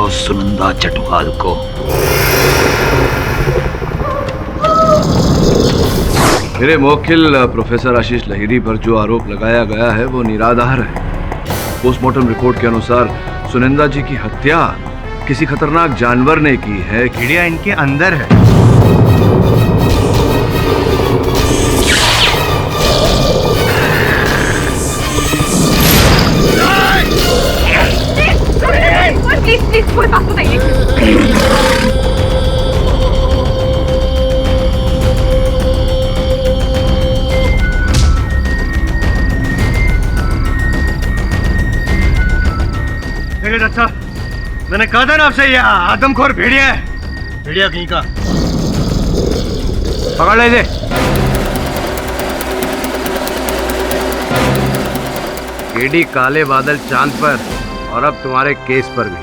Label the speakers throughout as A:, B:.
A: बचाओ सुनंदा चटवाल को।
B: मेरे मुवक्किल प्रोफेसर आशीष लहिरी पर जो आरोप लगाया गया है वो निराधार है। पोस्टमार्टम रिपोर्ट के अनुसार सुनंदा जी की हत्या किसी खतरनाक जानवर ने की है।
C: कीड़िया इनके अंदर है।
D: प्लीज कोई बात बताइए।
C: डॉक्टर, मैंने कहा था ना आपसे, ये आदमखोर भेड़िया है। भेड़िया कहीं का पकड़ ले।
E: केडी काले बादल चांद पर और अब तुम्हारे केस पर भी।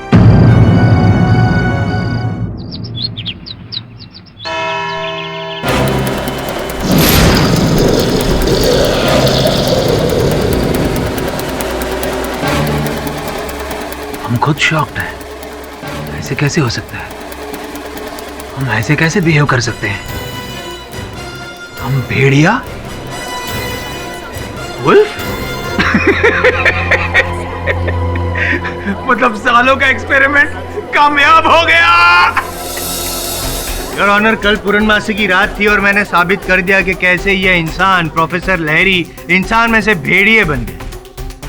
A: हम खुद शॉक्ड हैं। ऐसे कैसे हो सकता है? हम ऐसे कैसे बिहेव कर सकते हैं? हम भेड़िया? वुल्फ?
C: मतलब सालों का एक्सपेरिमेंट कामयाब हो गया। योर ऑनर, कल पूर्णमासी की रात थी और मैंने साबित कर दिया कि कैसे ये इंसान, प्रोफेसर लहरी, इंसान में से भेड़िए बन गए।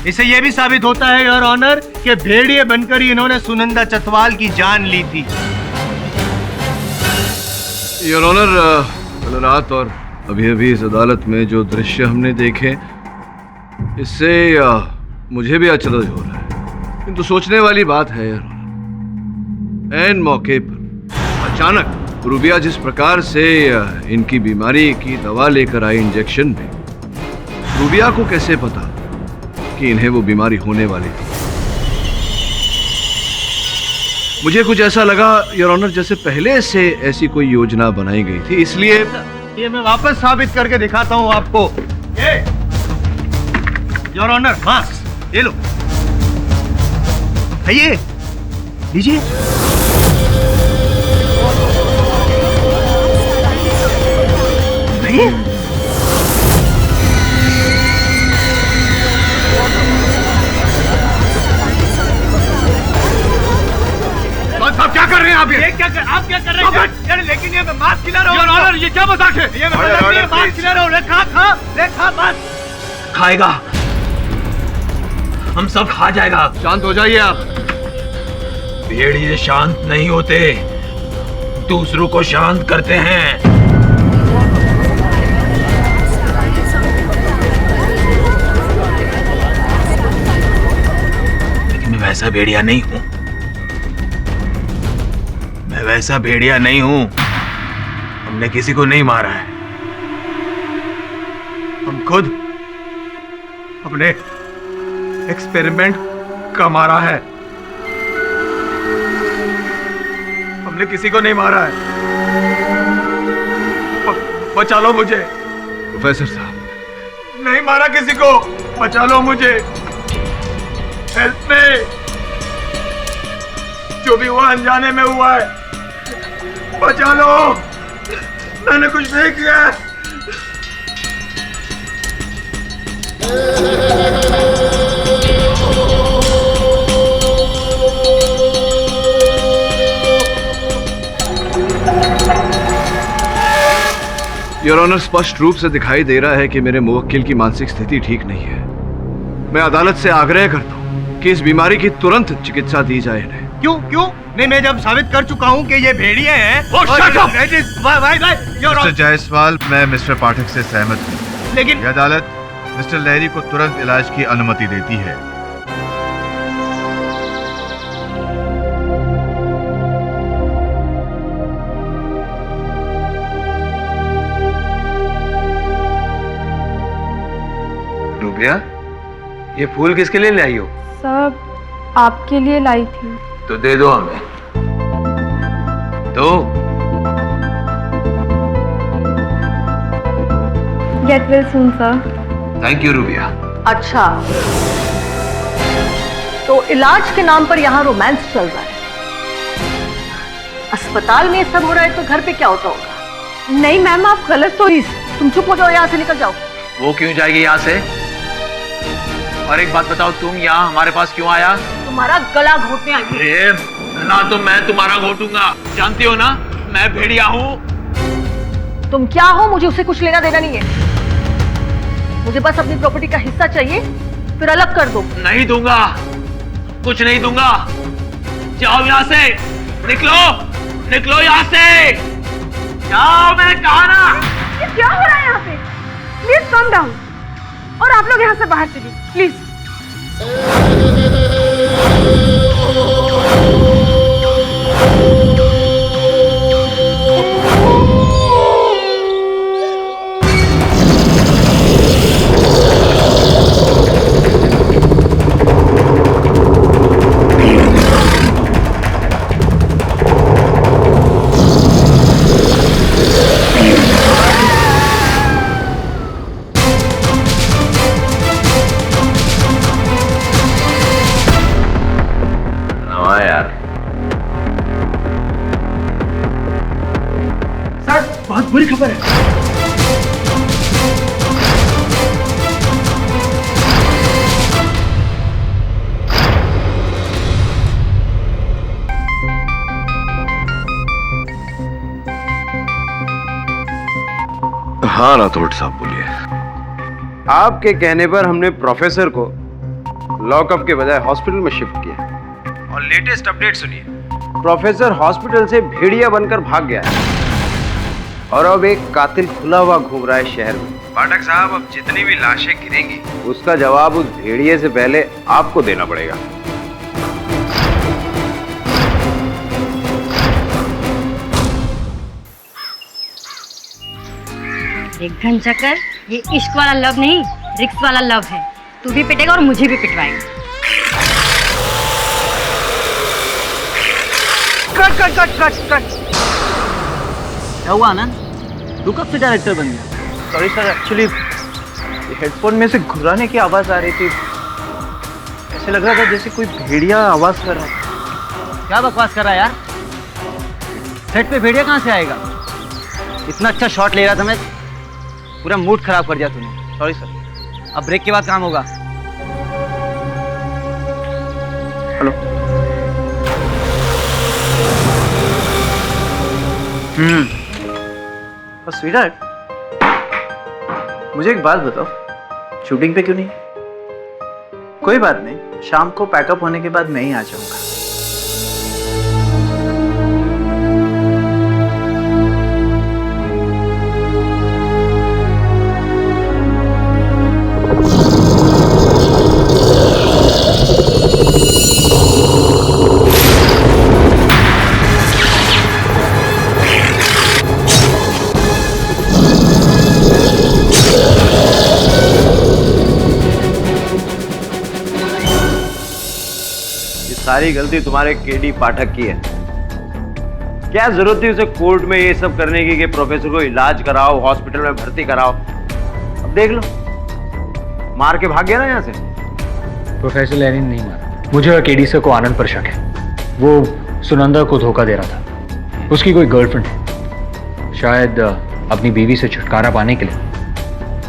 C: इससे यह भी साबित होता है योर ऑनर कि भेड़िए बनकर ही इन्होंने सुनंदा चतवाल की जान ली थी।
B: योर ऑनर, कल रात और अभी इस अदालत में जो दृश्य हमने देखे, इससे मुझे भी अचरज हो रहा है। किंतु सोचने वाली बात है योर ऑनर, ऐन मौके पर अचानक रूबिया जिस प्रकार से इनकी बीमारी की दवा लेकर आई इंजेक्शन में, रूबिया को कैसे पता कि इन्हें वो बीमारी होने वाली थी? मुझे कुछ ऐसा लगा योर ऑनर जैसे पहले से ऐसी कोई योजना बनाई गई थी, इसलिए
C: ये मैं वापस साबित करके दिखाता हूं आपको। योर ऑनर, मास्क ये लो, आइए लीजिए।
B: आप क्या कर रहे हैं? आप
C: आप क्या कर रहे हैं? यार लेकिन ये मैं मास्क खिला रहा हूँ। योर ऑनर, ये क्या मजाक है? ये मैं मास्क खिला रहा हूँ। ले खा बस।
A: खाएगा, हम सब खा जाएगा।
B: शांत हो जाइए आप।
A: भेड़िए शांत नहीं होते, दूसरों को शांत करते हैं। लेकिन मैं वैसा भेड़िया नहीं हूं। मैं वैसा भेड़िया नहीं हूं। हमने किसी को नहीं मारा है।
C: हम खुद अपने एक्सपेरिमेंट का मारा है। हमने किसी को नहीं मारा है। बचा लो मुझे।
B: प्रोफेसर साहब,
C: नहीं मारा किसी को, बचा लो मुझे। हेल्प में, जो भी हुआ अनजाने में हुआ है, बचा लो। मैंने कुछ नहीं किया।
B: योर ऑनर, स्पष्ट रूप से दिखाई दे रहा है कि मेरे मुवक्किल की मानसिक स्थिति ठीक नहीं है। मैं अदालत से आग्रह करता हूँ कि इस बीमारी की तुरंत चिकित्सा दी जाए इन्हें।
C: क्यों? नहीं, मैं जब साबित कर चुका हूँ कि ये भेड़िए हैं।
F: मिस्टर जायसवाल, मैं मिस्टर पाठक से सहमत हूँ,
C: लेकिन
F: यह अदालत मिस्टर लहरी को तुरंत इलाज की अनुमति देती है।
E: रूबिया, ये फूल किसके लिए ले आई हो?
G: सब आपके लिए लाई थी।
E: तो दे दो हमें। दो।
G: Get well soon sir.
E: Thank you rubia.
H: अच्छा, तो इलाज के नाम पर यहाँ रोमांस चल रहा है। अस्पताल में ये सब हो रहा है तो घर पे क्या होता होगा?
D: नहीं मैम, आप गलत तो
H: तुम चुप हो जाओ, यहाँ से निकल जाओ।
A: वो क्यों जाएगी यहाँ से? और एक बात बताओ, तुम यहाँ हमारे पास क्यों आया?
H: तुम्हारा गला घोटने आई हूँ।
A: अरे ना तो मैं तुम्हारा घोटूंगा, जानती हो ना मैं भेड़िया हूँ।
H: तुम क्या हो, मुझे उससे कुछ लेना देना नहीं है। मुझे बस अपनी प्रॉपर्टी का हिस्सा चाहिए, फिर अलग कर दो।
A: नहीं दूंगा, कुछ नहीं दूंगा। जाओ यहाँ से, निकलो निकलो यहाँ से, जाओ, मैंने कहा ना।
D: ये क्या हो रहा है यहाँ पे? प्लीज कम डाउन, और आप लोग यहाँ से बाहर चलिए प्लीज।
A: बहुत बुरी खबर है।
B: हाँ राठौड़ साहब बोलिए।
E: आपके कहने पर हमने प्रोफेसर को लॉकअप के बजाय हॉस्पिटल में शिफ्ट किया। और लेटेस्ट अपडेट सुनिए, प्रोफेसर हॉस्पिटल से भेड़िया बनकर भाग गया है और अब एक कातिल खुला हुआ घूम रहा है शहर में। पाठक साहब, अब जितनी भी लाशें गिरेंगी उसका जवाब उस भेड़िए से पहले आपको देना पड़ेगा।
I: एक घन चक्कर, ये इश्क वाला लव नहीं, रिक्स वाला लव है। तू भी पिटेगा और मुझे भी पिटवाएगा।
C: Cut cut cut cut cut. क्या हुआ आनंद, तू कब से डायरेक्टर बन गया?
J: सॉरी सर, एक्चुअली हेडफोन में से घुराने की आवाज आ रही थी। ऐसे लग रहा था जैसे कोई भेड़िया आवाज कर रहा था।
C: क्या बकवास कर रहा है यार? सेट पे भेड़िया कहाँ से आएगा? इतना अच्छा शॉट ले रहा था मैं, पूरा मूड खराब कर दिया तूने।
J: Sorry sir.
C: अब ब्रेक के बाद काम होगा।
J: हेलो। स्वीटहार्ट, मुझे एक बात बताओ, शूटिंग पे क्यों नहीं? कोई बात नहीं, शाम को पैकअप होने के बाद मैं ही आ जाऊंगा।
E: सारी गलती तुम्हारे केडी पाठक की है। क्या जरूरत थी उसे कोर्ट में ये सब करने की कि प्रोफेसर को इलाज कराओ, हॉस्पिटल में भर्ती कराओ। अब देख लो, मार के भाग गया ना यहाँ से।
K: प्रोफेसर लैरी ने नहीं मारा, मुझे और केडी सर को आनंद पर शक है। वो सुनंदा को धोखा दे रहा था। उसकी कोई गर्लफ्रेंड है, शायद अपनी बीवी से छुटकारा पाने के लिए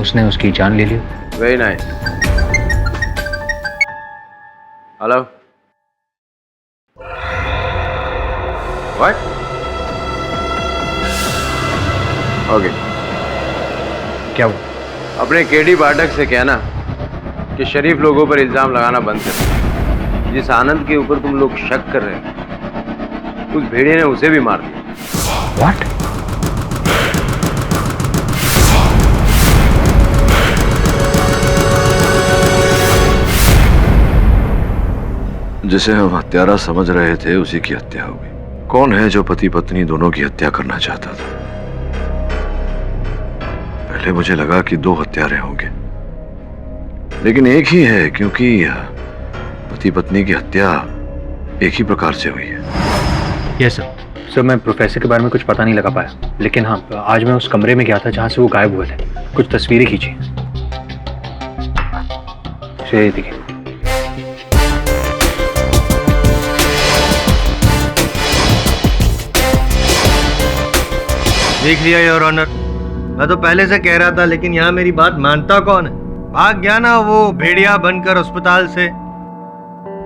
K: उसने उसकी जान ले ली।
E: Very nice. Hello, What? Okay.
K: क्या वो?
E: अपने केडी पाठक से कहना कि शरीफ लोगों पर इल्जाम लगाना बंद कर। जिस आनंद के ऊपर तुम लोग शक कर रहे हैं, उस भेड़िए ने उसे भी मार दिया।
K: What?
B: जिसे हम हत्यारा समझ रहे थे उसी की हत्या हो गई। कौन है जो पति पत्नी दोनों की हत्या करना चाहता था? पहले मुझे लगा कि 2 हत्यारे होंगे, लेकिन एक ही है, क्योंकि पति पत्नी की हत्या एक ही प्रकार से हुई है।
K: यस सर, मैं प्रोफेसर के बारे में कुछ पता नहीं लगा पाया, लेकिन हाँ, आज मैं उस कमरे में गया था जहाँ से वो गायब हुए थे। कुछ तस्वीरें खींची। देखिए।
C: देख लिया योर ऑनर, मैं तो पहले से कह रहा था, लेकिन यहाँ मेरी बात मानता कौन है? भाग गया ना वो भेड़िया बनकर अस्पताल से,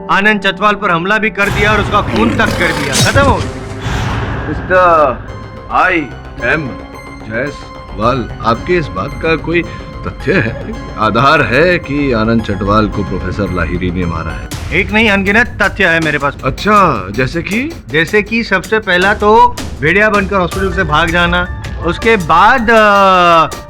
C: आनंद चटवाल पर हमला भी कर दिया और उसका खून तक कर दिया, खत्म हो गया।
B: मिस्टर आई एम जायसवाल, आपके इस बात का कोई तथ्य है, आधार है कि आनंद चटवाल को प्रोफेसर लाहिरी ने मारा है?
C: एक नहीं अनगिनत तथ्य है मेरे पास।
B: अच्छा, जैसे कि
C: सबसे पहला तो भेड़िया बनकर हॉस्पिटल से भाग जाना, उसके बाद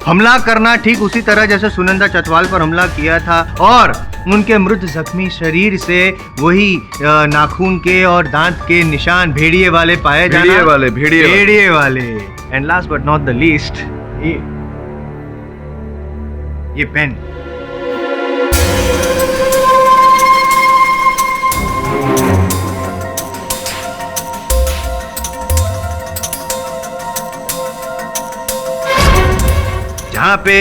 C: हमला करना ठीक उसी तरह जैसे सुनंदा चटवाल पर हमला किया था, और उनके मृत जख्मी शरीर से वही नाखून के और दांत के निशान भेड़िए वाले पाए जाना। भेड़िए वाले। And last but not the least, ये पेन। जहाँ पे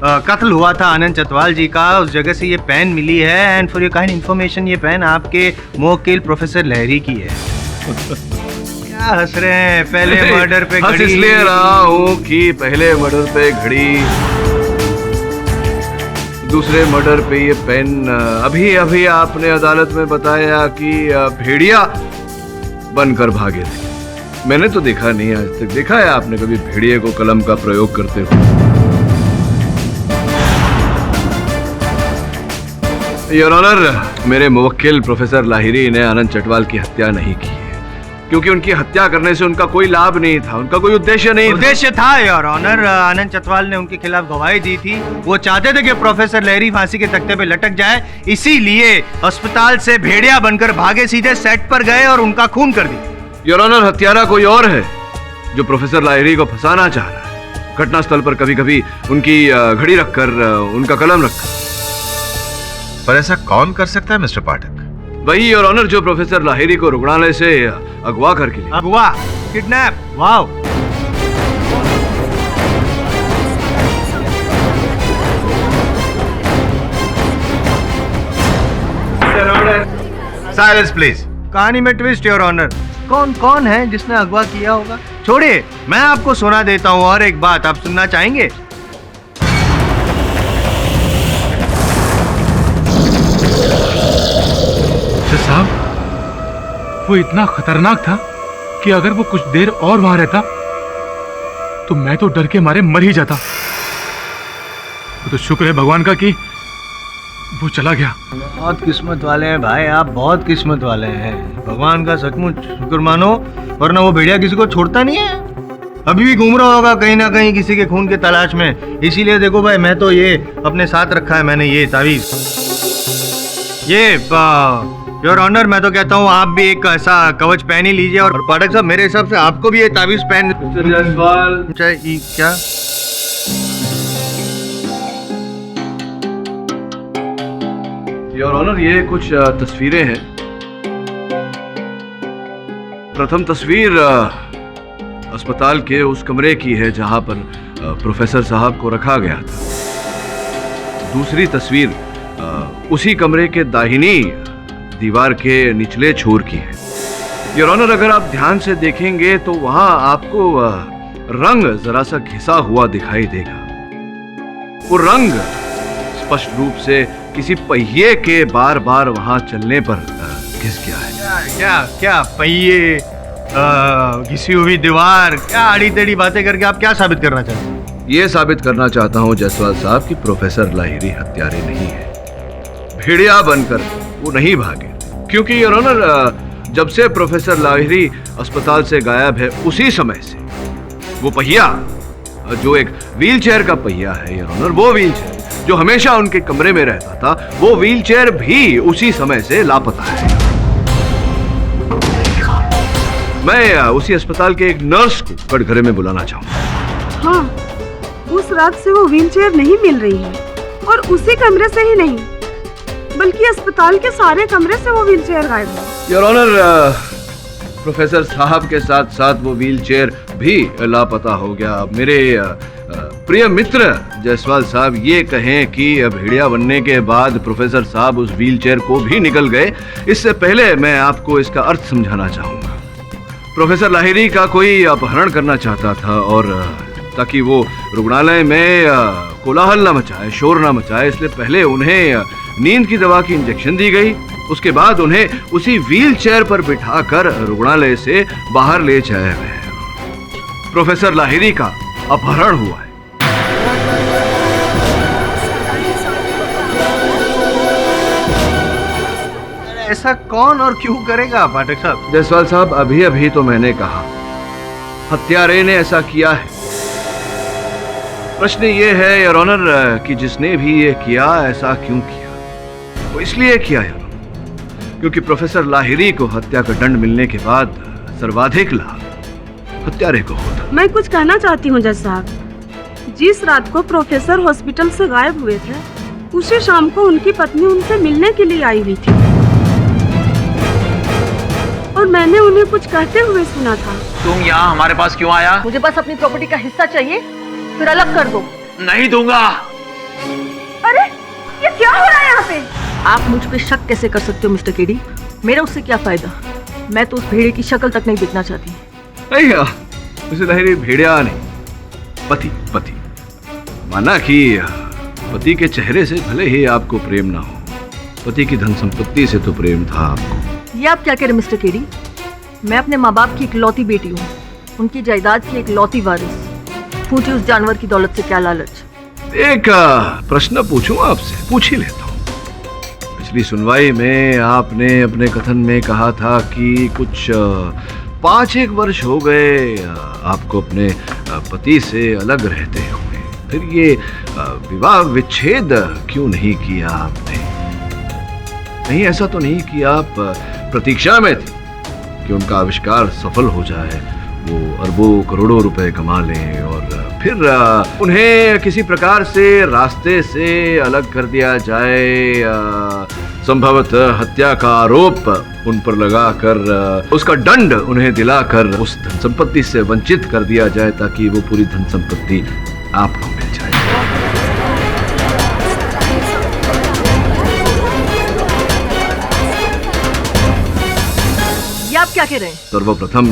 C: कत्ल हुआ था आनंद चटवाल जी का, उस जगह से ये पेन मिली है। And for your kind information, ये पेन आपके मोवक्किल प्रोफेसर लहरी की है। क्या हंस रहे हैं? पहले मर्डर पे घड़ी।
B: इसलिए रहा हूँ कि पहले मर्डर पे घड़ी, दूसरे मर्डर पे ये पेन। अभी अभी आपने अदालत में बताया कि भेड़िया बनकर भागे थे। मैंने तो देखा नहीं आज तक। देखा है आपने कभी भेड़िए को कलम का प्रयोग करते हुए? योर ऑनर, मेरे मुवक्किल प्रोफेसर लाहिरी ने आनंद चटवाल की हत्या नहीं की है, क्योंकि उनकी हत्या करने से उनका कोई लाभ नहीं था, उनका कोई उद्देश्य नहीं था।
C: उद्देश्य था योर ऑनर, आनंद चटवाल ने उनके खिलाफ गवाही दी थी। वो चाहते थे कि प्रोफेसर लहरी फांसी के तख्ते पे लटक जाए, इसीलिए अस्पताल से भेड़िया बनकर भागे, सीधे सेट पर गए और उनका खून कर दिया।
B: योर ऑनर, हत्यारा कोई और है जो प्रोफेसर लाहिरी को फंसाना चाह रहा है। घटनास्थल पर कभी कभी उनकी घड़ी रखकर, उनका कलम रखकर।
F: पर ऐसा कौन कर सकता है मिस्टर पाठक?
B: वही योर ऑनर जो प्रोफेसर लाहिरी को रुग्णालय से अगवा करके ले।
C: अगवा? किडनैप? वाओ।
F: Silence please.
C: कहानी में ट्विस्ट योर ऑनर। कौन कौन है जिसने अगवा किया होगा? छोड़िए, मैं आपको सुना देता हूँ और एक बात। आप सुनना चाहेंगे?
L: साहब, वो इतना खतरनाक था कि अगर वो कुछ देर और वहां रहता तो मैं तो डर के मारे मर ही जाता। वो तो शुक्र है भगवान का कि वो चला गया।
C: बहुत किस्मत वाले हैं भाई, आप बहुत किस्मत वाले हैं। भगवान का सचमुच शुक्र मानो, वरना वो भेड़िया किसी को छोड़ता नहीं है। अभी भी घूम रहा होगा कहीं ना कहीं किसी के खून के तलाश में। इसीलिए देखो भाई, मैं तो ये अपने साथ रखा है मैंने, ये तावीज। ये योर ऑनर, मैं तो कहता हूँ आप भी एक ऐसा कवच पहन ही लीजिए। और पाठक साहब, मेरे हिसाब से आपको भी ये तावीज पहन क्या?
B: योर ऑनर, ये कुछ तस्वीरें हैं। प्रथम तस्वीर अस्पताल के उस कमरे की है जहां पर प्रोफेसर साहब को रखा गया था। दूसरी तस्वीर उसी कमरे के दाहिनी दीवार के निचले छोर की है। योर ऑनर, अगर आप ध्यान से देखेंगे तो वहां आपको रंग जरा सा घिसा हुआ दिखाई देगा। वो रंग स्पष्ट रूप से किसी पहिए के बार बार वहां चलने पर घिस गया है।
C: क्या पहिए, घिसी हुई दीवार, क्या आड़ी टेढ़ी बातें करके आप क्या साबित करना चाहते हैं?
B: ये साबित करना चाहता हूं जायसवाल साहब कि प्रोफेसर लाहिरी हत्यारे नहीं है। भेड़िया बनकर वो नहीं भागे, क्योंकि योर ऑनर जब से प्रोफेसर लाहिरी अस्पताल से गायब है उसी समय से वो पहिया, जो एक व्हीलचेयर का पहिया है योर ऑनर, वो व्हीलचेयर जो हमेशा उनके कमरे में रहता था, वो व्हीलचेयर भी उसी समय से लापता है। मैं उसी अस्पताल के एक नर्स को कटघरे में बुलाना चाहूंगा।
D: हाँ, उस रात से वो व्हीलचेयर नहीं मिल रही है, और उसी कमरे से ही नहीं बल्कि अस्पताल के सारे कमरे से वो व्हीलचेयर गायब है।
B: योर ऑनर, प्रोफेसर साहब के साथ साथ वो व्हीलचेयर भी लापता हो गया। मेरे प्रिय मित्र जायसवाल साहब ये कहें कि भेड़िया बनने के बाद प्रोफेसर साहब उस व्हीलचेयर को भी निकल गए, इससे पहले मैं आपको इसका अर्थ समझाना चाहूंगा। प्रोफेसर लाहिरी का कोई अपहरण करना चाहता था और ताकि वो रुग्णालय में कोलाहल न मचाए, शोर न मचाए, इसलिए पहले उन्हें नींद की दवा की इंजेक्शन दी गई। उसके बाद उन्हें उसी व्हील चेयर पर बिठाकर रुग्णालय से बाहर ले जाया गया। प्रोफेसर लाहिरी का अपहरण हुआ है।
C: ऐसा कौन और क्यों करेगा पाठक साहब?
B: जायसवाल साहब, अभी अभी तो मैंने कहा हत्यारे ने ऐसा किया है। प्रश्न ये है योर ऑनर कि जिसने भी ये किया ऐसा क्यों किया? वो इसलिए किया योर ऑनर क्योंकि प्रोफेसर लाहिरी को हत्या का दंड मिलने के बाद सर्वाधिक लाभ हत्यारे को होता।
D: मैं कुछ कहना चाहती हूँ जज साहब। जिस रात को प्रोफेसर हॉस्पिटल से गायब हुए थे, उसी शाम को उनकी पत्नी उनसे मिलने के लिए आई हुई थी और मैंने उन्हें कुछ कहते हुए सुना था।
A: तुम यहाँ हमारे पास क्यों आया?
H: मुझे बस अपनी प्रॉपर्टी का हिस्सा चाहिए, फिर अलग कर दो।
A: नहीं दूंगा।
H: अरे ये क्या हो रहा है यहाँ पे? आप मुझ पे शक कैसे कर सकते हो मिस्टर केडी? मेरा उससे क्या फायदा? मैं तो उस भेड़े की शक्ल तक नहीं दिखना चाहती।
B: मिस्टर लाहिरी भेड़िया नहीं, पति। पति माना कि पति के चेहरे से भले ही आपको प्रेम ना हो, पति की धन संपत्ति से तो प्रेम था आपको।
H: ये आप क्या कह रहे हैं मिस्टर केडी? मैं अपने माँ बाप की इकलौती बेटी हूँ, उनकी जायदाद की इकलौती वारिस। पूछिए उस जानवर की दौलत से क्या लालच?
B: एक प्रश्न पूछूं आपसे? पूछ ही लेता हूँ। पिछली सुनवाई में आपने अपने कथन में कहा था कि कुछ 5-1 वर्ष हो गए आपको अपने पति से अलग रहते हुए, फिर ये विवाह विच्छेद क्यों नहीं किया आपने? नहीं, ऐसा तो नहीं कि आप प्रतीक्षा में थे कि उनका आविष्कार सफल हो जाए, वो अरबों करोड़ों रुपए कमा लें और फिर उन्हें किसी प्रकार से रास्ते से अलग कर दिया जाए, संभवतः हत्या का आरोप उन पर लगाकर उसका दंड उन्हें दिलाकर उस धन संपत्ति से वंचित कर दिया जाए ताकि वो पूरी धन संपत्ति आपको मिल जाए।
H: ये आप क्या कह रहे हैं?
B: सर्वप्रथम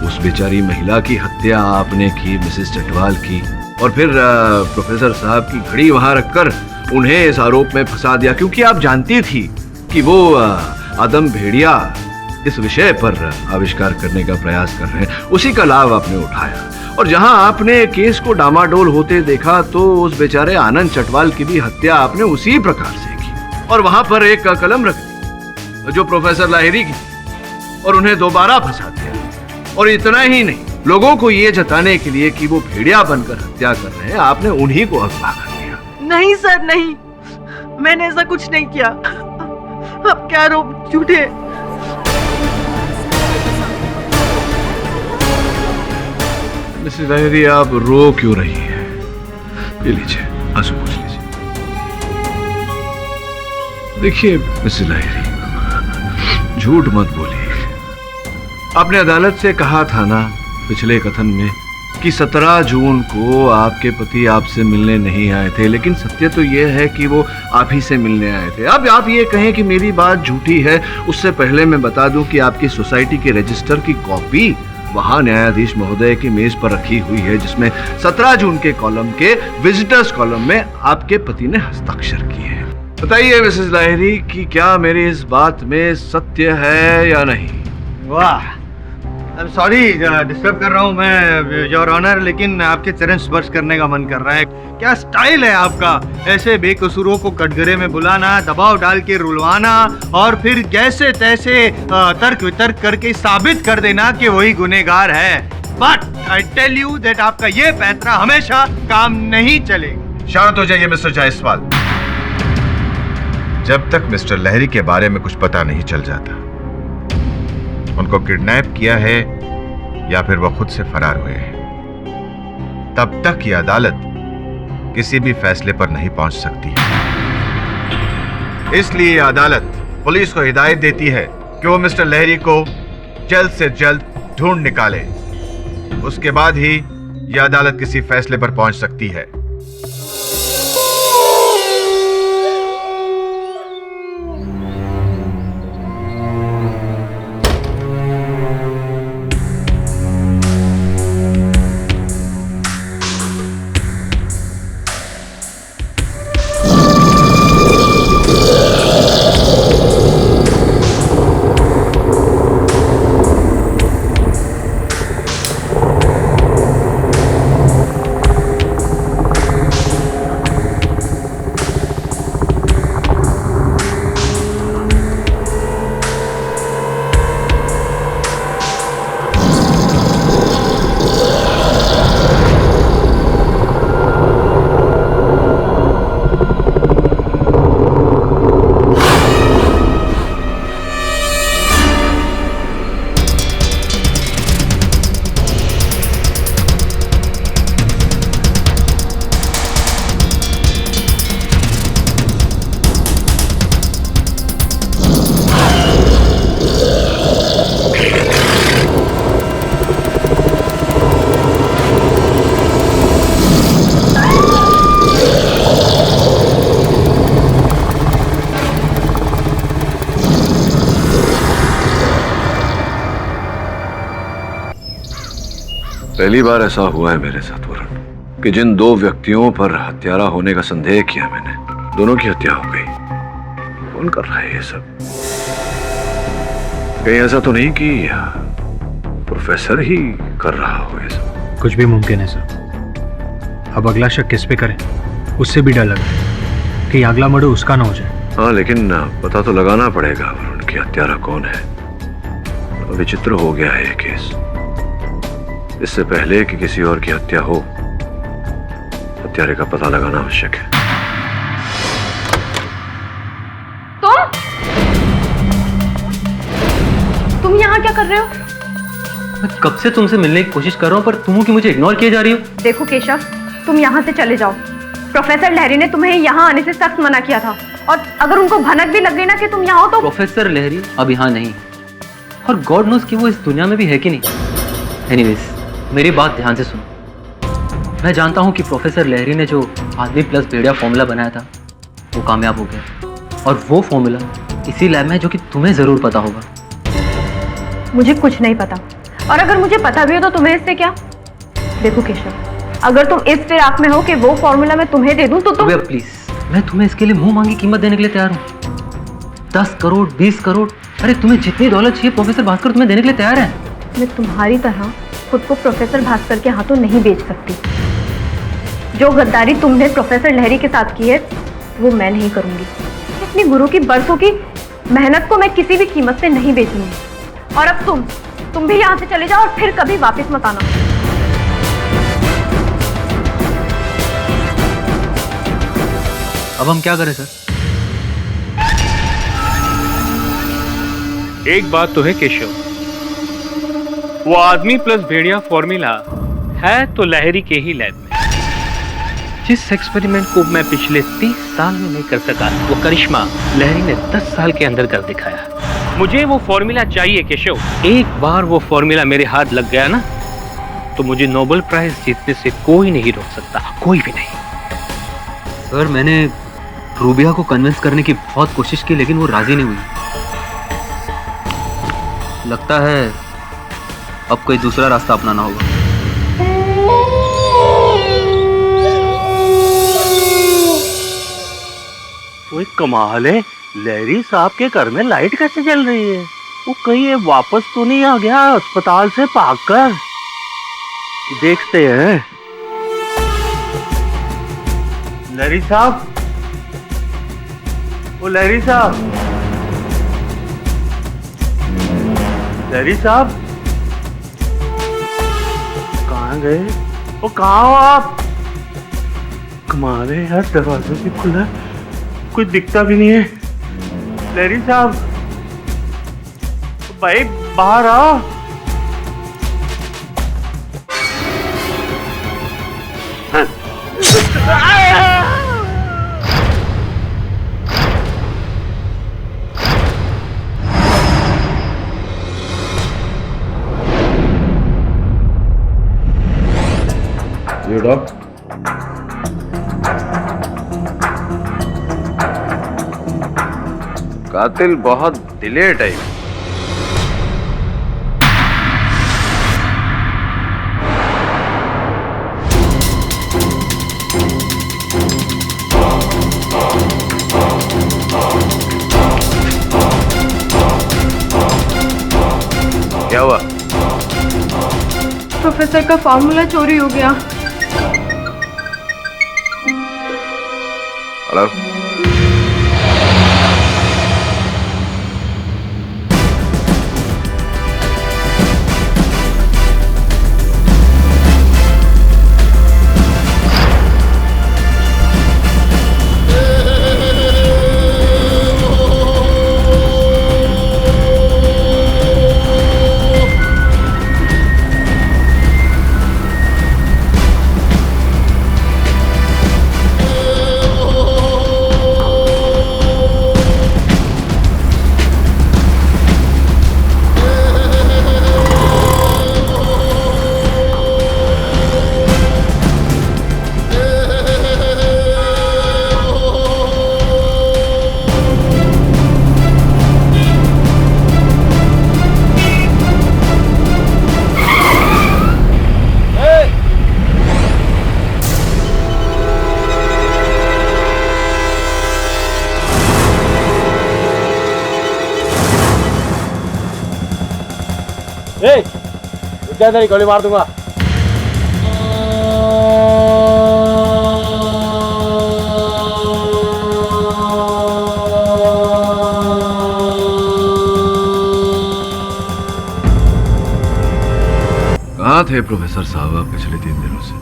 B: उस बेचारी महिला की हत्या आपने की, मिसेस चटवाल की, और फिर प्रोफेसर साहब की घड़ी वहां रखकर उन्हें इस आरोप में फंसा दिया क्योंकि आप जानती थी कि वो आदम भेड़िया इस विषय पर आविष्कार करने का प्रयास कर रहे हैं। उसी का लाभ आपने उठाया और जहां आपने केस को डामाडोल होते देखा तो उस बेचारे आनंद चटवाल की भी हत्या आपने उसी प्रकार से की और वहां पर एक कलम रख दी जो प्रोफेसर लाहिरी की और उन्हें दोबारा फंसा दिया। और इतना ही नहीं, लोगों को ये जताने के लिए कि वो भेड़िया बनकर हत्या कर रहे हैं, आपने उन्हीं को अगवा कर दिया।
H: नहीं सर, नहीं, मैंने ऐसा कुछ नहीं किया। अब क्या आरोप झूठे?
B: मिसेस लाहिरी, आप रो क्यों रही हैं? ये लीजिए, आंसू पोंछ लीजिए। देखिए मिसेस लाहिरी, झूठ मत बोलिए। आपने अदालत से कहा था ना पिछले कथन में कि 17 जून को आपके पति आपसे मिलने नहीं आए थे, लेकिन सत्य तो यह है कि वो आप ही से मिलने आए थे। अब आप ये कहें कि मेरी बात झूठी है, उससे पहले मैं बता दूं कि आपकी सोसाइटी के रजिस्टर की कॉपी वहां न्यायाधीश महोदय की मेज पर रखी हुई है, जिसमें 17 जून के कॉलम के विजिटर्स कॉलम में आपके पति ने हस्ताक्षर किए हैं। बताइए मिसेस लाहिरी कि क्या मेरी इस बात में सत्य है या नहीं?
C: वाह, आई एम सॉरी डिस्टर्ब कर रहा हूँ मैं योर ऑनर, लेकिन आपके चरण स्पर्श करने का मन कर रहा है। क्या स्टाइल है आपका, ऐसे बेकसूरों को कटघरे में बुलाना, दबाव डाल के रुलवाना और फिर जैसे तैसे तर्क वितर्क करके साबित कर देना कि वही गुनहगार है। But I tell you that आपका ये पैंतरा हमेशा काम नहीं चलेगा।
F: शांत हो जाइए मिस्टर जायसवाल। जब तक मिस्टर लहरी के बारे में कुछ पता नहीं चल जाता, उनको किडनैप किया है या फिर वो खुद से फरार हुए हैं, तब तक ये अदालत किसी भी फैसले पर नहीं पहुंच सकती है। इसलिए अदालत पुलिस को हिदायत देती है कि वो मिस्टर लहरी को जल्द से जल्द ढूंढ निकाले। उसके बाद ही यह अदालत किसी फैसले पर पहुंच सकती है।
B: पहली बार ऐसा हुआ है मेरे साथ वरुण कि जिन दो व्यक्तियों पर हत्यारा होने का संदेह किया मैंने, दोनों की हत्या हो गई। कौन कर रहा है ये सब? कहीं ऐसा तो नहीं कि प्रोफेसर ही कर रहा हो ये सब?
K: कुछ भी मुमकिन है सर। अब अगला शक किस पे करें, उससे भी डर लग रहा है कि अगला मर्डर उसका ना हो जाए।
B: हाँ, लेकिन पता तो लगाना पड़ेगा वरुण की हत्यारा कौन है। विचित्र हो गया है ये केस। इससे पहले कि किसी और की हत्या हो, हत्यारे का पता लगाना आवश्यक है।
H: तुम यहाँ क्या कर रहे हो?
J: मैं कब से तुमसे मिलने की कोशिश कर रहा हूँ, पर तुम कि मुझे इग्नोर किए जा रही हो।
G: देखो केशव, तुम यहाँ से चले जाओ। प्रोफेसर लहरी ने तुम्हें यहाँ आने से सख्त मना किया था, और अगर उनको भनक भी लग गई ना कि तुम यहाँ हो तो।
J: प्रोफेसर लहरी अब यहाँ नहीं, और गॉड नोस कि वो इस दुनिया में भी है कि नहीं। एनीवेज, मेरी बात ध्यान से सुनो। मैं जानता हूँ कि प्रोफेसर लहरी ने जो आदमी प्लस भेड़िया फॉर्मूला बनाया था वो कामयाब हो गया, और वो फॉर्मूला इसी लैब में है, जो कि तुम्हें जरूर पता होगा।
G: मुझे कुछ नहीं पता, और अगर मुझे पता भी हो तो तुम्हें इससे क्या? देखो केशव, अगर तुम इस फिराक में हो कि वो फॉर्मूला मैं तुम्हें दे दूं तो तुम।
J: प्लीज, मैं तुम्हें इसके लिए मुंह मांगी कीमत देने के लिए तैयार हूँ। 10 करोड़, 20 करोड़, अरे तुम्हें जितनी दौलत चाहिए प्रोफेसर भास्कर तुम्हें देने के लिए तैयार है।
G: मैं तुम्हारी तरह खुद को प्रोफेसर भास्कर के हाथों नहीं बेच सकती। जो गद्दारी तुमने प्रोफेसर लहरी के साथ की है वो मैं नहीं करूंगी। अपनी गुरु की बरसों की मेहनत को मैं किसी भी कीमत से नहीं बेचूंगी। और अब तुम भी यहाँ से चले जाओ, और फिर कभी वापस मत आना।
J: अब हम क्या करें सर?
L: एक बात तो है केशव, वो आदमी प्लस भेड़िया फॉर्मूला है तो लहरी के ही लैब में। जिस एक्सपेरिमेंट को मैं पिछले 30 साल में नहीं कर सका, वो करिश्मा लहरी ने 10 साल के अंदर कर दिखाया। मुझे वो फॉर्मूला चाहिए केशव। एक बार वो फॉर्मूला मेरे हाथ लग गया ना, तो मुझे नोबेल प्राइज जीतने से कोई नहीं रोक सकता, कोई भी नहीं।
J: सर, मैंने रूबिया को कन्विंस करने की बहुत कोशिश की, लेकिन वो राजी नहीं हुई। लगता है अब कोई दूसरा रास्ता अपनाना होगा।
A: वो कमाल है, लहरी साहब के घर में लाइट कैसे जल रही है? वो कहीं ये वापस तो नहीं आ गया अस्पताल से भागकर? देखते हैं। लहरी साहब, ओ लहरी साहब, लहरी साहब कहाँ गए? वो कहाँ हो आप? कमाल है यार, दरवाजा भी खुला, कुछ दिखता भी नहीं है। लहरी साहब, भाई बाहर आओ।
B: You dog? कातिल बहुत दिले टाइप। क्या हुआ?
D: प्रोफेसर का फॉर्मूला चोरी हो गया।
B: हेलो,
K: तेरी गोली मार दूंगा।
B: कहाँ थे प्रोफेसर साहब आप पिछले 3 दिनों से?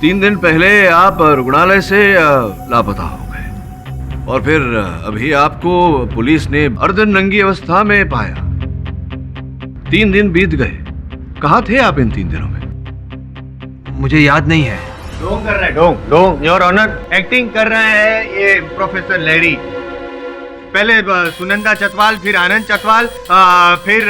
B: 3 दिन पहले आप रुग्णालय से लापता हो गए और फिर अभी आपको पुलिस ने अर्धनंगी अवस्था में पाया। 3 दिन बीत गए, कहाँ थे आप इन 3 दिनों में?
C: मुझे याद नहीं है। ढोंग कर रहा है, ढोंग योर ऑनर। एक्टिंग कर रहा है ये प्रोफेसर लहरी। पहले सुनंदा चतवाल, फिर आनंद चतवाल, फिर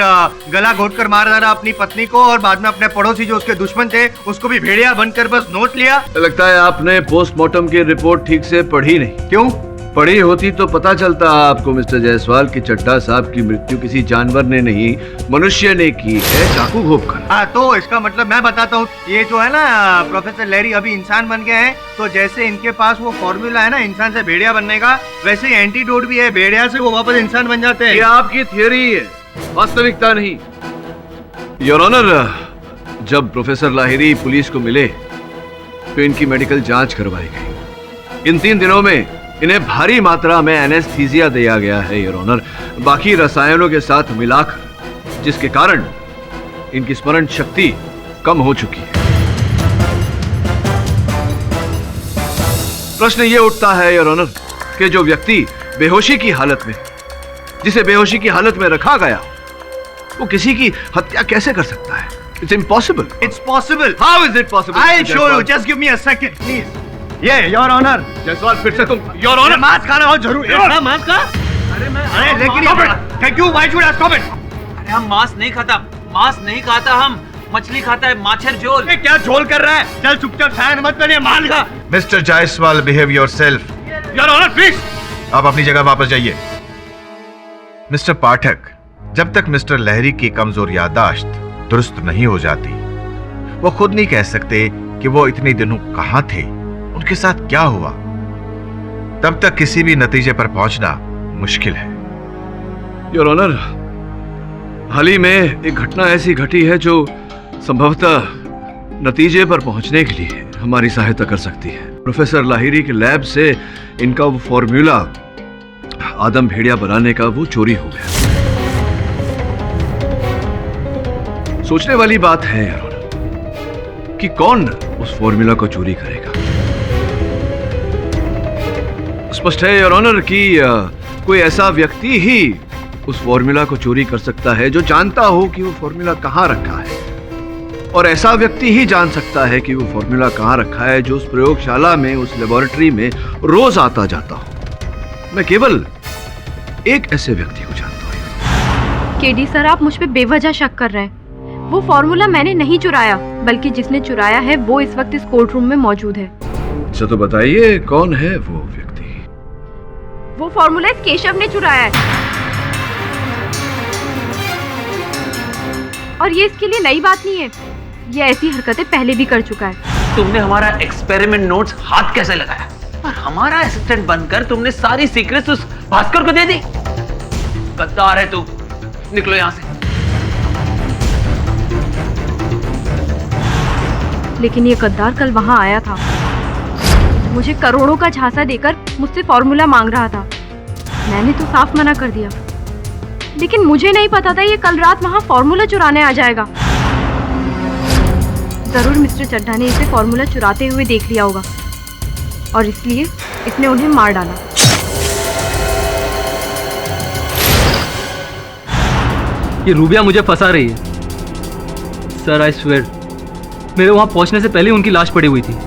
C: गला घोटकर मार डाला अपनी पत्नी को और बाद में अपने पड़ोसी जो उसके दुश्मन थे उसको भी भेड़िया बनकर बस नोट लिया।
B: लगता है आपने पोस्टमार्टम की रिपोर्ट ठीक से पढ़ी नहीं।
C: क्यों?
B: पढ़ी होती तो पता चलता आपको मिस्टर जायसवाल की चड्ढा साहब की मृत्यु किसी जानवर ने नहीं मनुष्य ने की है, चाकू घोंपकर।
C: हाँ, तो इसका मतलब मैं बताता हूँ, ये जो है ना प्रोफेसर लहरी अभी इंसान बन गए हैं, तो जैसे इनके पास वो फॉर्मूला है ना इंसान से भेड़िया बनने का, वैसे ही एंटीडोट भी है, भेड़िया से वो वापस इंसान बन जाते हैं।
B: ये आपकी थियोरी है, वास्तविकता नहीं। योर ऑनर, जब प्रोफेसर लाहिरी पुलिस को मिले तो इनकी मेडिकल जांच करवाई गई। इन 3 दिनों में इन्हें भारी मात्रा में एनेस्थीसिया दिया गया है योर ऑनर, बाकी रसायनों के साथ मिलाकर, जिसके कारण इनकी स्मरण शक्ति कम हो चुकी है। प्रश्न ये उठता है योर ऑनर कि जो व्यक्ति बेहोशी की हालत में, जिसे बेहोशी की हालत में रखा गया, वो किसी की हत्या कैसे कर सकता है? It's impossible.
C: It's possible.
B: How is it possible?
C: I will show you, just give me a second please. ये योर ऑनर।
B: जायसवाल, फिर से तुम योर ऑनर।
C: मास्क खाना हो जरूर। मास्क का? अरे लेकिन thank you, why should I stop it?
M: अरे हम मांस नहीं खाता, मांस नहीं खाता, हम मछली खाता है, माछर झोल।
C: क्या झोल कर रहा है? चल चुपचाप साइन मत कर, माल खा।
F: Mister Jaiswal, behave yourself.
C: Your honour please.
F: आप अपनी जगह वापस जाइए। मिस्टर पाठक, जब तक मिस्टर लहरी की कमजोर याददाश्त दुरुस्त नहीं हो जाती, वो खुद नहीं कह सकते कि वो इतने दिनों कहां थे, उनके साथ क्या हुआ, तब तक किसी भी नतीजे पर पहुंचना मुश्किल है।
B: योर ऑनर, हाल ही में एक घटना ऐसी घटी है जो संभवतः नतीजे पर पहुंचने के लिए हमारी सहायता कर सकती है। प्रोफेसर लाहिरी के लैब से इनका वो फॉर्मूला आदम भेड़िया बनाने का वो चोरी हो गया। सोचने वाली बात है योर ऑनर कि कौन उस फॉर्मूला को चोरी करेगा। स्पष्ट है योर ऑनर कि कोई ऐसा व्यक्ति ही उस फॉर्मूला को चोरी कर सकता है जो जानता हो कि वो फॉर्मूला कहां रखा है, और ऐसा व्यक्ति ही जान सकता है कि वो फॉर्मूला कहां रखा है जो उस प्रयोगशाला में, उस लेबोरेटरी में रोज आता जाता हो। मैं केवल एक ऐसे व्यक्ति को जानता हूं।
G: केडी सर, आप मुझ पे बेवजह शक कर रहे हैं। वो फॉर्मूला मैंने नहीं चुराया, बल्कि जिसने चुराया है वो इस वक्त इस कोर्ट रूम में मौजूद है।
B: अच्छा, तो बताइए कौन है वो व्यक्ति?
G: वो फॉर्मूला इस केशव ने चुराया है, और ये इसके लिए नई बात नहीं है, ये ऐसी हरकतें पहले भी कर चुका है।
M: तुमने हमारा एक्सपेरिमेंट नोट्स हाथ कैसे लगाया और हमारा असिस्टेंट बनकर तुमने सारी सीक्रेट्स उस भास्कर को दे दी? गद्दार है तू, निकलो यहां से।
G: लेकिन ये गद्दार कल वहां आया था, मुझे करोड़ों का झांसा देकर मुझसे फॉर्मूला मांग रहा था। मैंने तो साफ मना कर दिया, लेकिन मुझे नहीं पता था ये कल रात वहां फॉर्मूला चुराने आ जाएगा। जरूर मिस्टर चड्ढा ने इसे फॉर्मूला चुराते हुए देख लिया होगा, और इसलिए इसने उन्हें मार डाला।
J: ये रूबिया मुझे फंसा रही है सर। आई स्वेयर, मेरे वहां पहुंचने से पहले उनकी लाश पड़ी हुई थी।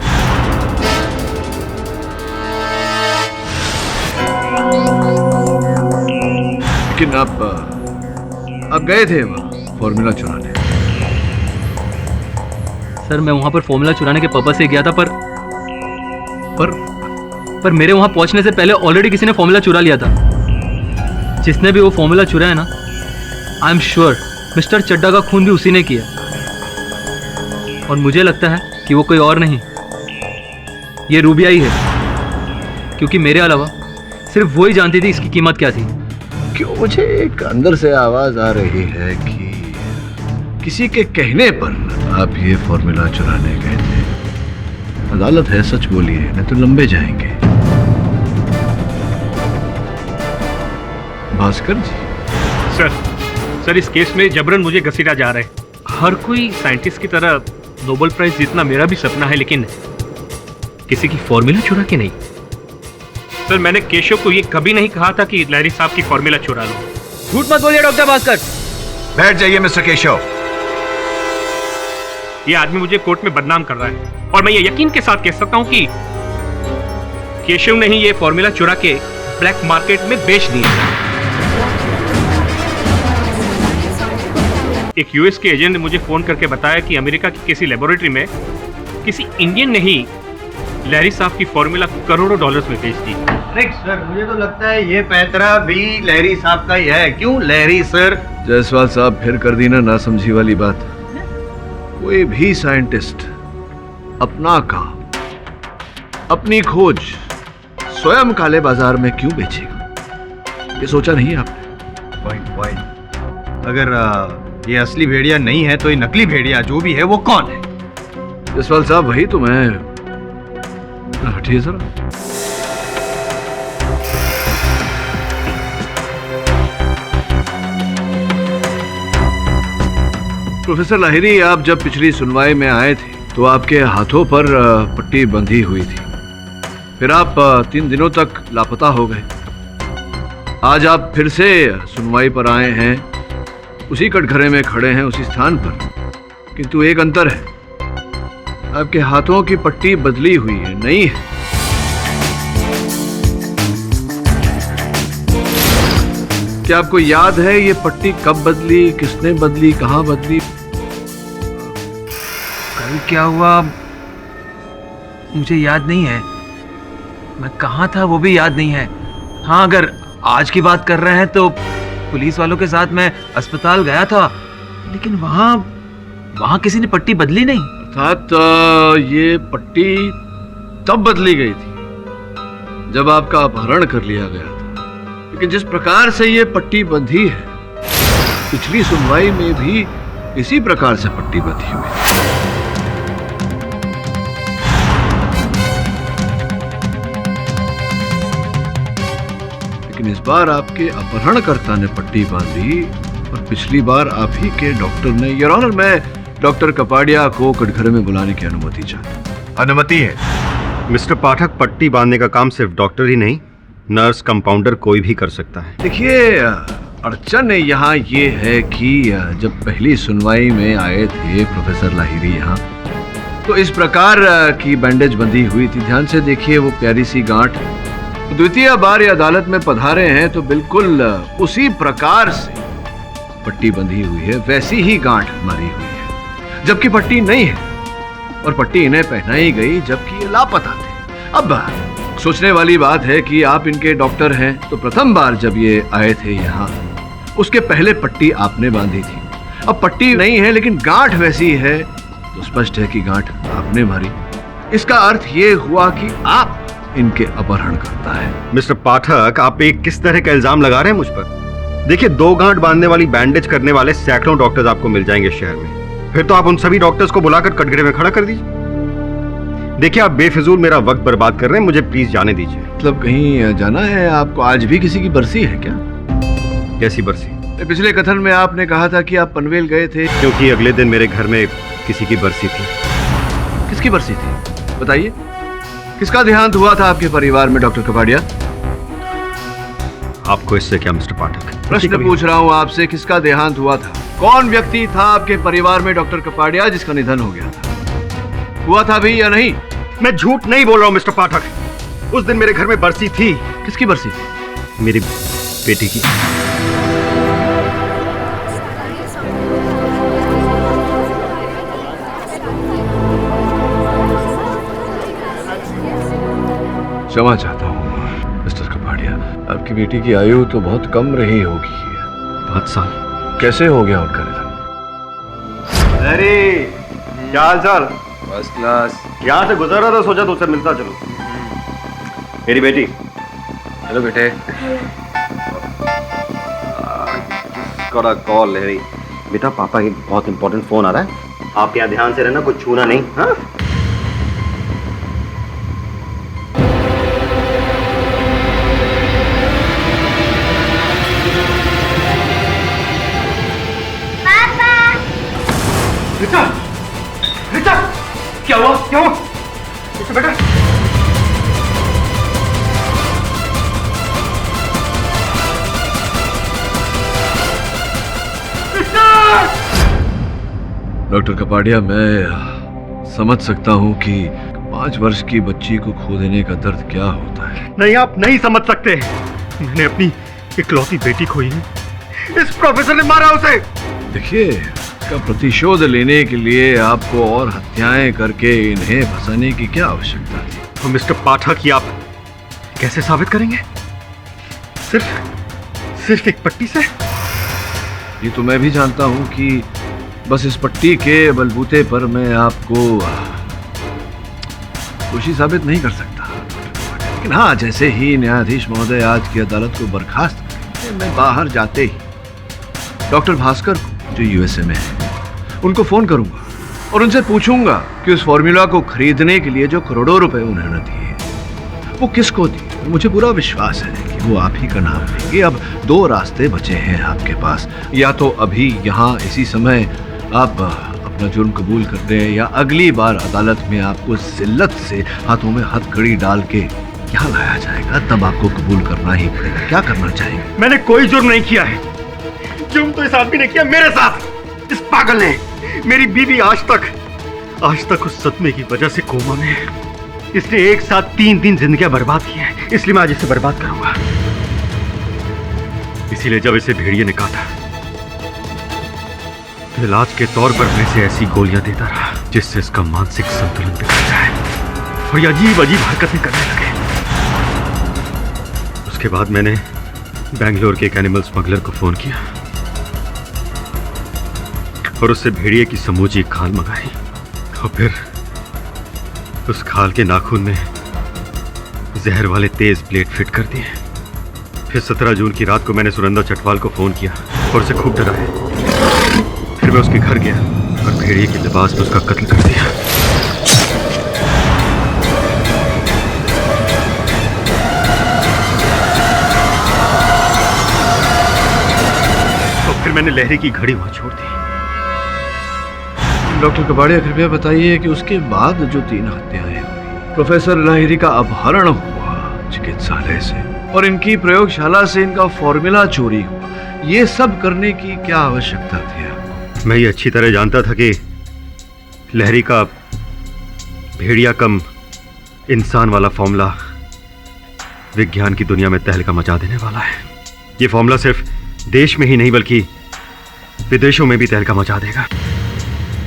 B: लेकिन आप गए थे वहां फॉर्मूला चुराने?
J: सर, मैं वहां पर फॉर्मूला चुराने के पर्पस से गया था, पर मेरे वहां पहुंचने से पहले ऑलरेडी किसी ने फॉर्मूला चुरा लिया था। जिसने भी वो फॉर्मूला चुराया ना, I am sure mister Chadha का खून भी उसी ने किया, और मुझे लगता है कि वो कोई और नहीं, ये रूबिया ही है, क्योंकि मेरे अलावा सिर्फ वो ही जानती थी इसकी कीमत क्या थी।
B: क्यों मुझे एक अंदर से आवाज आ रही है कि किसी के कहने पर आप ये फॉर्मूला चुराने गए थे। अदालत है, सच बोलिए, नहीं तो लंबे जाएंगे। भास्कर जी।
N: सर इस केस में जबरन मुझे घसीटा जा रहा है। हर कोई साइंटिस्ट की तरह नोबेल प्राइज जीतना मेरा भी सपना है, लेकिन किसी की फॉर्मूला चुरा के नहीं। सर मैंने केशव को ये कभी नहीं कहा था कि लहरी साहब की फॉर्मूला चुरा लो।
J: झूठ मत बोलिए डॉक्टर भास्कर।
F: बैठ जाइए मिस्टर केशव।
N: ये आदमी मुझे कोर्ट में बदनाम कर रहा है और मैं ये यकीन के साथ कह सकता हूं कि केशव ने ही ये फॉर्मूला चुरा के ब्लैक मार्केट में बेच दिया। एक यूएस के एजेंट ने मुझे फोन करके बताया कि अमेरिका की किसी लेबोरेटरी में किसी इंडियन ने ही लहरी साहब की फॉर्मूला करोड़ों डॉलर्स में बेच दी।
C: सर मुझे तो लगता है ये पैतरा भी लहरी साहब का ही है। क्यों लहरी सर?
B: जायसवाल साहब फिर कर दी ना नासमझी वाली बात। कोई भी साइंटिस्ट अपना काम, अपनी खोज स्वयं काले बाजार में क्यों बेचेगा? ये सोचा नहीं आपने?
C: पॉइंट। अगर ये असली भेड़िया नहीं है तो ये नकली भेड़िया जो भी है वो कौन है?
B: जायसवाल साहब वही तो मैं। हटिए जरा। प्रोफेसर लाहिरी, आप जब पिछली सुनवाई में आए थे तो आपके हाथों पर पट्टी बंधी हुई थी। फिर आप 3 दिनों तक लापता हो गए। आज आप फिर से सुनवाई पर आए हैं, उसी कटघरे में खड़े हैं, उसी स्थान पर। किंतु एक अंतर है, आपके हाथों की पट्टी बदली हुई है, नई है। क्या आपको याद है ये पट्टी कब बदली, किसने बदली, कहां बदली?
M: कल क्या हुआ मुझे याद नहीं है। मैं कहाँ था वो भी याद नहीं है। हाँ, अगर आज की बात कर रहे हैं तो पुलिस वालों के साथ मैं अस्पताल गया था, लेकिन वहां किसी ने पट्टी बदली नहीं।
B: अर्थात ये पट्टी तब बदली गई थी जब आपका अपहरण कर लिया गया था। लेकिन जिस प्रकार से ये पट्टी बंधी है, पिछली सुनवाई में भी इसी प्रकार से पट्टी बंधी हुई है। लेकिन इस बार आपके अपहरणकर्ता ने पट्टी बांधी और पिछली बार आप ही के डॉक्टर ने। योर ऑनर, मैं डॉक्टर कपाड़िया को कटघरे में बुलाने की अनुमति चाहता।
F: अनुमति है।
O: मिस्टर पाठक, पट्टी बांधने का काम सिर्फ डॉक्टर ही नहीं, नर्स, कंपाउंडर कोई भी कर सकता है।
B: देखिए, अड़चन यहाँ ये है कि जब पहली सुनवाई में आए थे प्रोफेसर लाहिरी यहाँ, तो इस प्रकार की बैंडेज बंधी हुई थी। ध्यान से देखिए वो प्यारी सी गांठ। द्वितीय बार ये अदालत में पधारे हैं तो बिल्कुल उसी प्रकार से पट्टी बंधी हुई है, वैसी ही गांठ मारी हुई है, जबकि पट्टी नहीं है। और पट्टी इन्हें पहनाई गई जबकि ये लापता थे। अब सोचने वाली बात है कि आप इनके डॉक्टर हैं, तो प्रथम बार जब ये आए थे यहाँ, उसके पहले पट्टी आपने बांधी थी। अब पट्टी नहीं है लेकिन गांठ वैसी है, तो स्पष्ट है कि गांठ आपने मारी। इसका अर्थ ये हुआ कि आप इनके अपहरण करता है।
O: मिस्टर पाठक, आप एक किस तरह का इल्जाम लगा रहे हैं मुझ पर? देखिए, 2 गांठ बांधने वाली बैंडेज करने वाले सैकड़ों डॉक्टर्स आपको मिल जाएंगे शहर में। फिर तो आप उन सभी डॉक्टर्स को बुलाकर कटघरे में खड़ा कर दीजिए। देखिए, आप बेफिजूल मेरा वक्त बर्बाद कर रहे हैं, मुझे प्लीज जाने दीजिए।
B: मतलब कहीं जाना है आपको? आज भी किसी की बरसी है क्या?
O: कैसी बरसी?
B: पिछले कथन में आपने कहा था कि आप पनवेल गए थे।
O: क्योंकि अगले दिन मेरे घर में किसी की बरसी थी।
B: किसकी बरसी थी बताइए? किसका देहांत हुआ था आपके परिवार में डॉक्टर कपाड़िया?
O: आपको इससे क्या मिस्टर पाठक?
B: प्रश्न पूछ रहा हूँ आपसे, किसका देहांत हुआ था? कौन व्यक्ति था आपके परिवार में डॉक्टर कपाड़िया जिसका निधन हो गया था? हुआ था भी या नहीं?
O: मैं झूठ नहीं बोल रहा हूँ मिस्टर पाठक। उस दिन मेरे घर में बरसी थी।
B: किसकी बरसी थी?
O: मेरी बेटी की।
B: क्षमा चाहता हूँ मिस्टर कपाड़िया, आपकी बेटी की आयु तो बहुत कम रही होगी।
O: 5 साल।
B: कैसे हो गया उनका निधन?
O: अरे क्या हाल चाल?
E: First class.
O: यहाँ से गुजर रहा था, सोचा तुझसे मिलता चलो। मेरी बेटी।
E: हेलो बेटे। गॉट अ कॉल लहरी। बेटा पापा एक बहुत इंपॉर्टेंट फोन आ रहा है, आप यहाँ ध्यान से रहना, कुछ छूना नहीं। हाँ
C: रिचा, रिचा, क्या हुआ? क्या हुआ? रिचा बेटा,
B: डॉक्टर कपाड़िया, मैं समझ सकता हूँ कि 5 वर्ष की बच्ची को खो देने का दर्द क्या होता है।
O: नहीं, आप नहीं समझ सकते। मैंने अपनी इकलौती बेटी खोई है, इस प्रोफेसर ने मारा उसे।
B: देखिए, इसका प्रतिशोध लेने के लिए आपको और हत्याएं करके इन्हें फंसाने की क्या आवश्यकता थी?
O: तो मिस्टर पाठक, ये आप कैसे साबित करेंगे? सिर्फ एक पट्टी से?
B: ये तो मैं भी जानता हूँ कि बस इस पट्टी के बलबूते पर मैं आपको दोषी साबित नहीं कर सकता, लेकिन हाँ, जैसे ही न्यायाधीश महोदय आज की अदालत को बर्खास्त करेंगे, मैं बाहर जाते ही डॉक्टर भास्कर को, जो यूएसए में है, उनको फोन करूंगा और उनसे पूछूंगा कि उस फॉर्मूला को खरीदने के लिए जो करोड़ों रुपए उन्होंने दिए वो किसको दिए। मुझे पूरा विश्वास है कि वो आप ही का नाम लेंगे। अब 2 रास्ते बचे हैं आपके पास, या तो अभी यहाँ इसी समय आप अपना जुर्म कबूल कर दें, या अगली बार अदालत में आपको जिल्लत से हाथों में हथकड़ी डाल के यहाँ लाया जाएगा, तब आपको कबूल करना ही पड़ेगा। क्या करना चाहिए?
O: मैंने कोई जुर्म नहीं किया है। जुर्म तो इस आदमी ने किया मेरे साथ, इस पागल ने। मेरी बीवी आज तक उस सदमे की वजह से कोमा में है। इसने एक साथ 3 दिन जिंदगियां बर्बाद की हैं, इसलिए मैं आज इसे बर्बाद करूंगा। इसीलिए जब इसे भेड़िए ने काटा, तो इलाज के तौर पर मैं इसे ऐसी गोलियां देता रहा जिससे इसका मानसिक संतुलन बिगड़ जाए और ये अजीब हरकतें करने लगे। उसके बाद मैंने बेंगलोर के एक एनिमल स्मगलर को फोन किया और उससे भेड़िए की समूची खाल मंगाई, और फिर उस खाल के नाखून में जहर वाले तेज प्लेट फिट कर दिए। फिर 17 जून की रात को मैंने सुनंदा चटवाल को फोन किया और उसे खूब डराया। फिर मैं उसके घर गया और भेड़िए के लिबास में उसका कत्ल कर दिया। और फिर मैंने लहरी की घड़ी वहां छोड़ दी।
B: डॉक्टर कपाड़िया, कृपया बताइए कि उसके बाद जो 3 हत्याएं हुई, प्रोफेसर लहिरी का अपहरण हुआ चिकित्सालय से और इनकी प्रयोगशाला से इनका फॉर्मूला चोरी हुआ, ये सब करने की क्या आवश्यकता थी?
O: मैं ये अच्छी तरह जानता था कि लहरी का भेड़िया कम इंसान वाला फॉर्मूला विज्ञान की दुनिया में तहलका मचा देने वाला है। ये फॉर्मूला सिर्फ देश में ही नहीं बल्कि विदेशों में भी तहलका मचा देगा।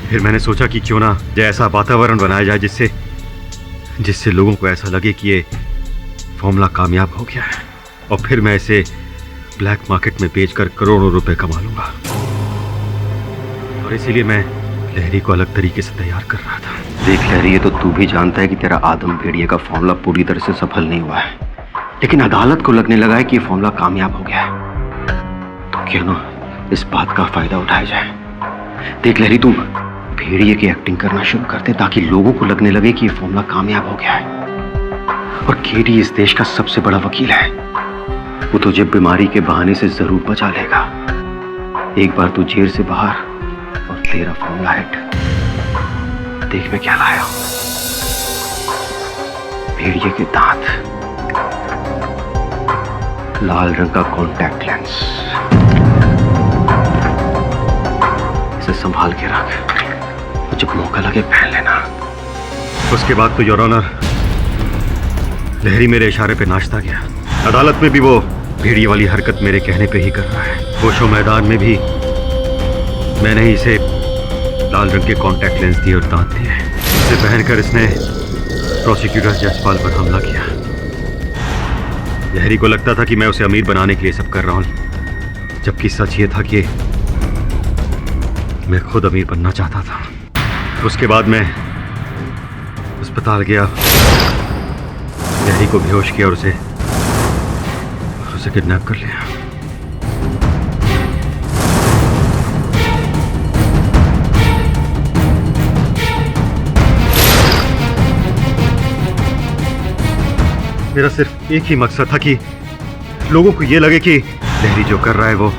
O: फिर मैंने सोचा कि क्यों ना ऐसा वातावरण बनाया जाए जिससे लोगों को ऐसा लगे कि ये फॉर्मूला कामयाब हो गया है, और फिर मैं इसे ब्लैक मार्केट में बेचकर करोड़ों रुपए कमा लूंगा। और इसीलिए मैं लहरी को अलग तरीके से तैयार कर रहा था।
E: देख लहरी, ये तो तू भी जानता है कि तेरा आदम भेड़िए का फॉर्मूला पूरी तरह से सफल नहीं हुआ है, लेकिन अदालत को लगने लगा है कि ये फॉर्मूला कामयाब हो गया है। तो क्यों ना इस बात का फायदा उठाया जाए। देख लहरी, तुम भेड़िए की एक्टिंग करना शुरू कर दे ताकि लोगों को लगने लगे कि ये फॉर्मूला कामयाब हो गया है। और केडी इस देश का सबसे बड़ा वकील है, वो तुझे बीमारी के बहाने से जरूर बचा लेगा। एक बार तू जेल से बाहर और तेरा फॉर्मूला हिट। देख मैं क्या लाया हूं, भेड़िए के दांत, लाल रंग का कॉन्टैक्ट लेंस, इसे संभाल के रख, जब मौका लगे पहन लेना। उसके बाद तो योर ऑनर, लहरी मेरे इशारे पे नाचता गया। अदालत में भी वो भेड़िए वाली हरकत मेरे कहने पे ही कर रहा है। होशो मैदान में भी मैंने ही इसे लाल रंग के कॉन्टैक्ट लेंस दिए और दांत दिए। इसे पहनकर इसने प्रोसिक्यूटर जसपाल पर हमला किया। लहरी को लगता था कि मैं उसे अमीर बनाने के लिए सब कर रहा हूं, जबकि सच ये था कि मैं खुद अमीर बनना चाहता था। उसके बाद मैं अस्पताल गया, लहरी को बेहोश किया और उसे किडनैप कर लिया।
O: मेरा सिर्फ एक ही मकसद था कि लोगों को ये लगे कि लहरी जो कर रहा है वो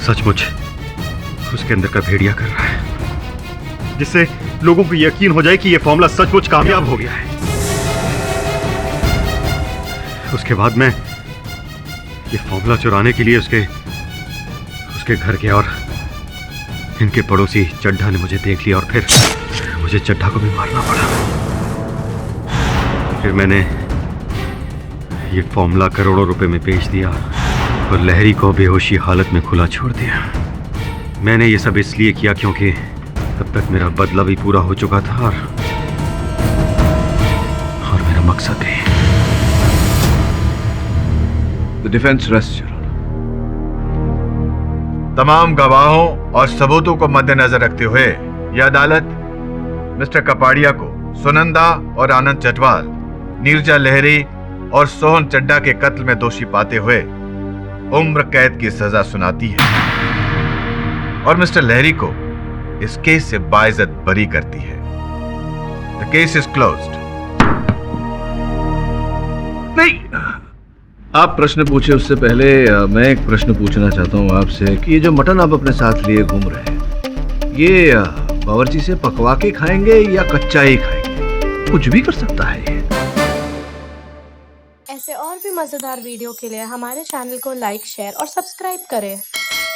O: सचमुच उसके अंदर का भेड़िया कर रहा है, जिससे लोगों को यकीन हो जाए कि ये फॉर्मूला सचमुच कामयाब हो गया है। उसके बाद मैं ये फॉर्मूला चुराने के लिए उसके घर गया और इनके पड़ोसी चड्ढा ने मुझे देख लिया और फिर मुझे चड्ढा को भी मारना पड़ा। फिर मैंने ये फॉर्मूला करोड़ों रुपए में बेच दिया और लहरी को बेहोशी हालत में खुला छोड़ दिया। मैंने ये सब इसलिए किया क्योंकि तब तक मेरा बदला भी पूरा हो चुका था और मेरा मकसद भी।
B: The defense rests, Your Honor.
F: तमाम गवाहों और सबूतों को मद्देनजर रखते हुए यह अदालत मिस्टर कपाड़िया को सुनंदा और आनंद चटवाल, नीरजा लहरी और सोहन चड्ढा के कत्ल में दोषी पाते हुए उम्र कैद की सजा सुनाती है और मिस्टर लहरी को इस केस से बाइज्जत बरी करती है। The case is closed.
B: नहीं, आप प्रश्न पूछे उससे पहले मैं एक प्रश्न पूछना चाहता हूँ आपसे कि ये जो मटन आप अपने साथ लिए घूम रहे हैं, ये बावर्ची से पकवा के खाएंगे या कच्चा ही खाएंगे? कुछ भी कर सकता है ये।
P: ऐसे और भी मजेदार वीडियो के लिए हमारे चैनल को लाइक, शेयर और सब्सक्राइब करें।